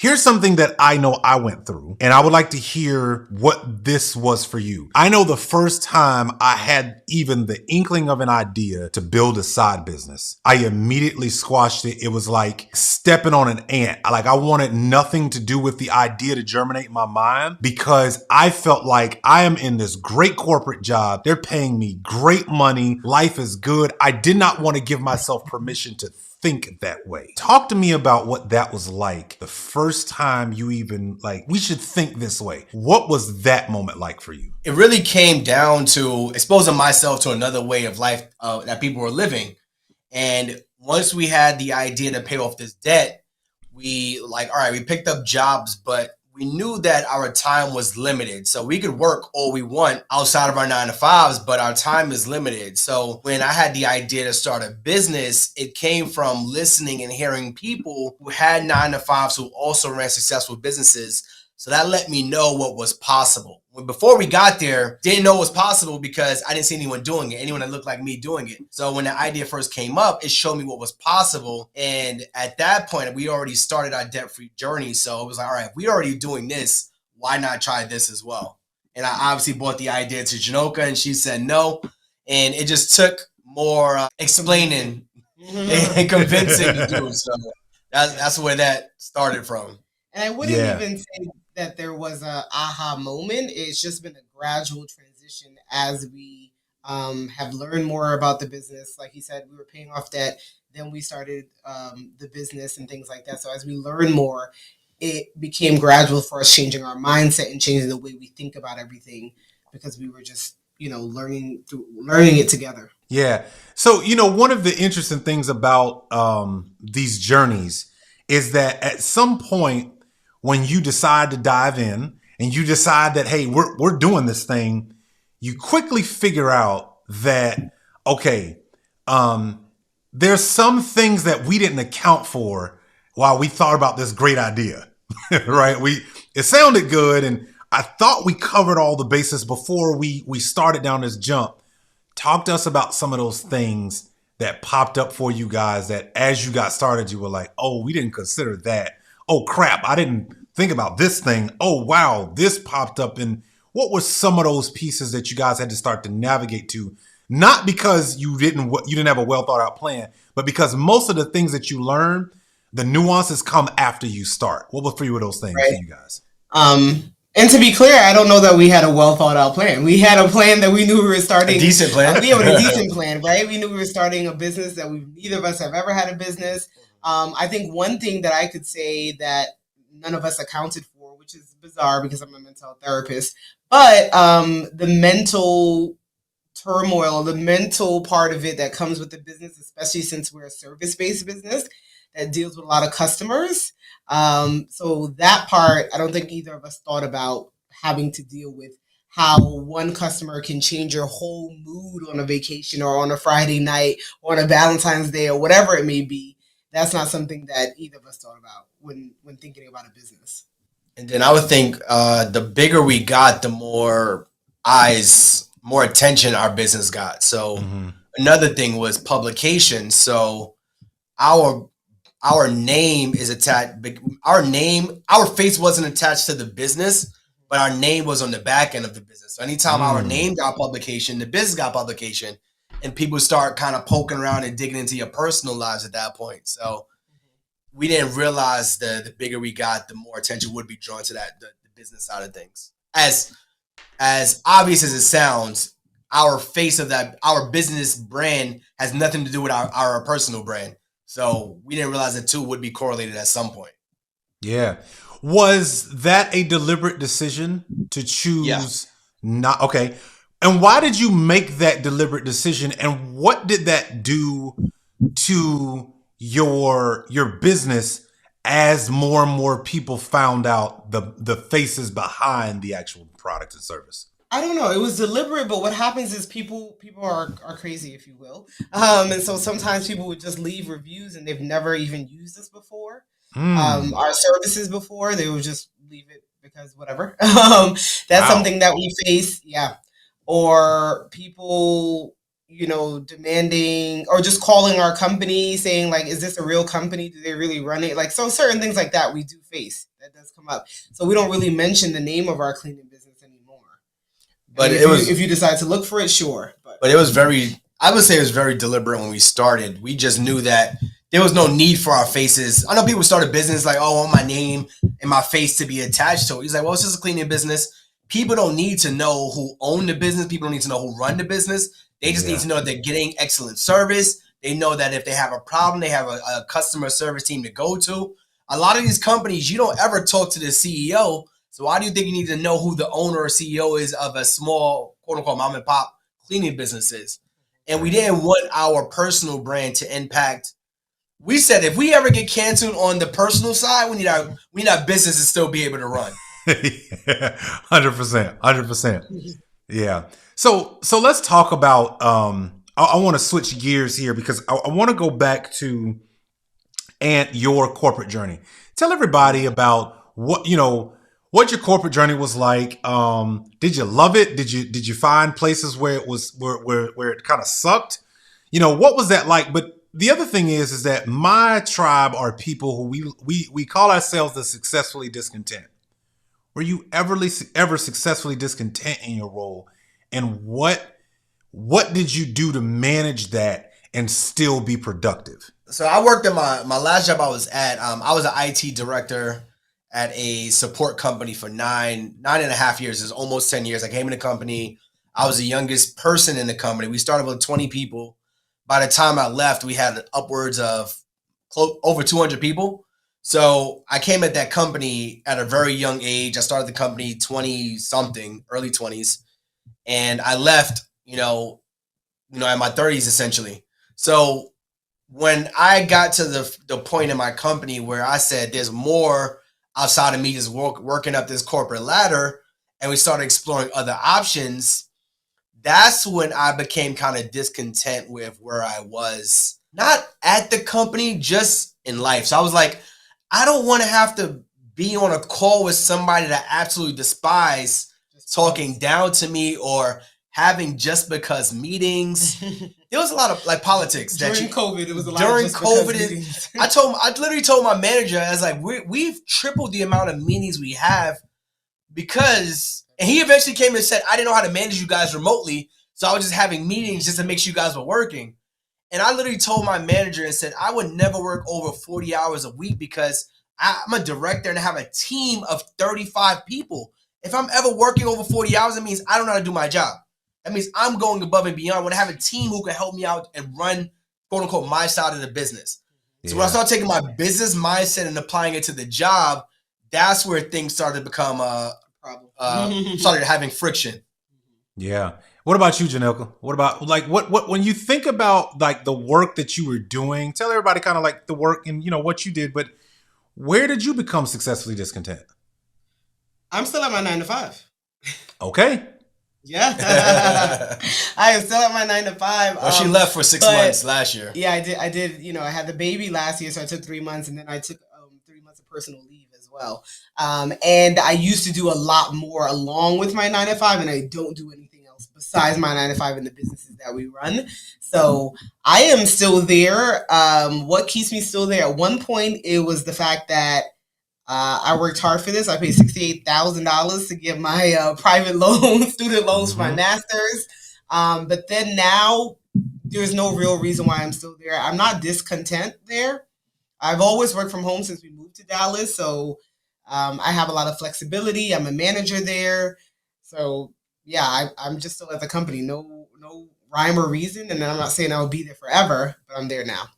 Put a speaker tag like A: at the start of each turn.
A: Here's something that I know I went through, and I would like to hear what this was for you. I know the first time I had even the inkling of an idea to build a side business, I immediately squashed it. It was like stepping on an ant. Like I wanted nothing to do with the idea to germinate in my mind because I felt like I am in this great corporate job. They're paying me great money. Life is good. I did not want to give myself permission to think that way. Talk to me about what that was like the first time you even like, we should think this way. What was that moment like for you?
B: It really came down to exposing myself to another way of life that people were living. And once we had the idea to pay off this debt, we like, all right, we picked up jobs, but we knew that our time was limited. So we could work all we want outside of our 9 to 5s, but our time is limited. So when I had the idea to start a business, it came from listening and hearing people who had 9 to 5s who also ran successful businesses. So that let me know what was possible. Before we got there, didn't know it was possible because I didn't see anyone doing it, anyone that looked like me doing it. So when the idea first came up, it showed me what was possible. And at that point, we already started our debt-free journey. So it was like, all right, if we're already doing this, why not try this as well? And I obviously brought the idea to Janoka and she said no. And it just took more explaining and convincing to do. So that's where that started from.
C: And I wouldn't even say that there was a aha moment. It's just been a gradual transition as we have learned more about the business. Like you said, we were paying off debt. Then we started the business and things like that. So as we learn more, it became gradual for us changing our mindset and changing the way we think about everything because we were just, learning it together.
A: Yeah. So, one of the interesting things about these journeys is that at some point, when you decide to dive in and you decide that, hey, we're doing this thing, you quickly figure out that, okay, there's some things that we didn't account for while we thought about this great idea, right? It sounded good. And I thought we covered all the bases before we started down this jump. Talk to us about some of those things that popped up for you guys that as you got started, you were like, oh, we didn't consider that. Oh, crap, I didn't think about this thing. Oh, wow, this popped up. And what were some of those pieces that you guys had to start to navigate to? Not because you didn't have a well thought out plan, but because most of the things that you learn, the nuances come after you start. What were 3 of those things for you guys?
C: And to be clear, I don't know that we had a well thought out plan. We had a plan that we knew we were starting.
B: A decent plan.
C: We had a decent plan, right? We knew we were starting a business that neither of us have ever had a business. I think one thing that I could say that none of us accounted for, which is bizarre because I'm a mental health therapist, but the mental turmoil, the mental part of it that comes with the business, especially since we're a service-based business that deals with a lot of customers. So that part, I don't think either of us thought about having to deal with how one customer can change your whole mood on a vacation or on a Friday night or on a Valentine's Day or whatever it may be. That's not something that either of us thought about when thinking about a business.
B: And then I would think the bigger we got, the more eyes, more attention our business got. So another thing was publication. So our name is attached. Our face wasn't attached to the business, but our name was on the back end of the business. So anytime our name got publication, the business got publication. And people start kind of poking around and digging into your personal lives at that point. So we didn't realize the bigger we got, the more attention would be drawn to the business side of things. As obvious as it sounds, our face of that, our business brand has nothing to do with our personal brand. So we didn't realize the two would be correlated at some point.
A: Yeah. Was that a deliberate decision to choose?
B: Yeah.
A: Not okay. And why did you make that deliberate decision? And what did that do to your business as more and more people found out the faces behind the actual product and service?
C: I don't know. It was deliberate, but what happens is people are crazy, if you will. And so sometimes people would just leave reviews and they've never even used us before. Our services before. They would just leave it because whatever. That's something that we face. Yeah. Or people, demanding or just calling our company saying like, is this a real company? Do they really run it? Like, so certain things like that we do face. That does come up. So we don't really mention the name of our cleaning business anymore.
B: But
C: if you decide to look for it, sure.
B: But it was I would say it was very deliberate when we started. We just knew that there was no need for our faces. I know people start a business like, oh, I want my name and my face to be attached to it. He's like, well, it's just a cleaning business. People don't need to know who own the business. People don't need to know who run the business. They just need to know that they're getting excellent service. They know that if they have a problem, they have a customer service team to go to. A lot of these companies, you don't ever talk to the CEO. So why do you think you need to know who the owner or CEO is of a small, quote unquote, mom and pop cleaning business is? And we didn't want our personal brand to impact. We said if we ever get canceled on the personal side, we need our business to still be able to run.
A: 100%. Yeah. So let's talk about. I want to switch gears here because I want to go back to your corporate journey. Tell everybody about what your corporate journey was like. Did you love it? Did you find places where it was where it kind of sucked? What was that like? But the other thing is that my tribe are people who we call ourselves the successfully discontent. Were you ever successfully discontent in your role? And what did you do to manage that and still be productive?
B: So I worked at my last job I was at. I was an IT director at a support company for nine and a half years. It's almost 10 years. I came in the company. I was the youngest person in the company. We started with 20 people. By the time I left, we had upwards of over 200 people. So I came at that company at a very young age. I started the company 20 something, early 20s. And I left, in my 30s essentially. So when I got to the point in my company where I said there's more outside of me just working up this corporate ladder, and we started exploring other options, that's when I became kind of discontent with where I was, not at the company, just in life. So I was like, I don't want to have to be on a call with somebody that I absolutely despise talking down to me or having just because meetings. There was a lot of like politics.
C: During COVID, it was a lot
B: during
C: of just
B: COVID. I literally told my manager, I was like, we've tripled the amount of meetings we have because, and he eventually came and said, I didn't know how to manage you guys remotely. So I was just having meetings just to make sure you guys were working. And I literally told my manager and said, I would never work over 40 hours a week because I'm a director and I have a team of 35 people. If I'm ever working over 40 hours, it means I don't know how to do my job. That means I'm going above and beyond. When I have a team who can help me out and run, quote unquote, my side of the business. So when I started taking my business mindset and applying it to the job, that's where things started to become started having friction.
A: Yeah. What about you, Janelka? What about what when you think about like the work that you were doing? Tell everybody kind of like the work and what you did, but where did you become successfully discontent?
C: I'm still at my 9 to 5.
A: Okay.
C: Yeah. I am still at my 9 to 5.
B: Well, she left for 6 months last year.
C: Yeah, I did. I had the baby last year, so I took 3 months, and then I took 3 months of personal leave as well. And I used to do a lot more along with my 9 to 5, and I don't do anything else besides my 9 to 5 in the businesses that we run. So I am still there. What keeps me still there? At one point, it was the fact that I worked hard for this. I paid $68,000 to get my private loans, student loans for my master's. But then now there's no real reason why I'm still there. I'm not discontent there. I've always worked from home since we moved to Dallas. So I have a lot of flexibility. I'm a manager there. So yeah, I'm just still at the company. No rhyme or reason. And I'm not saying I'll be there forever, but I'm there now.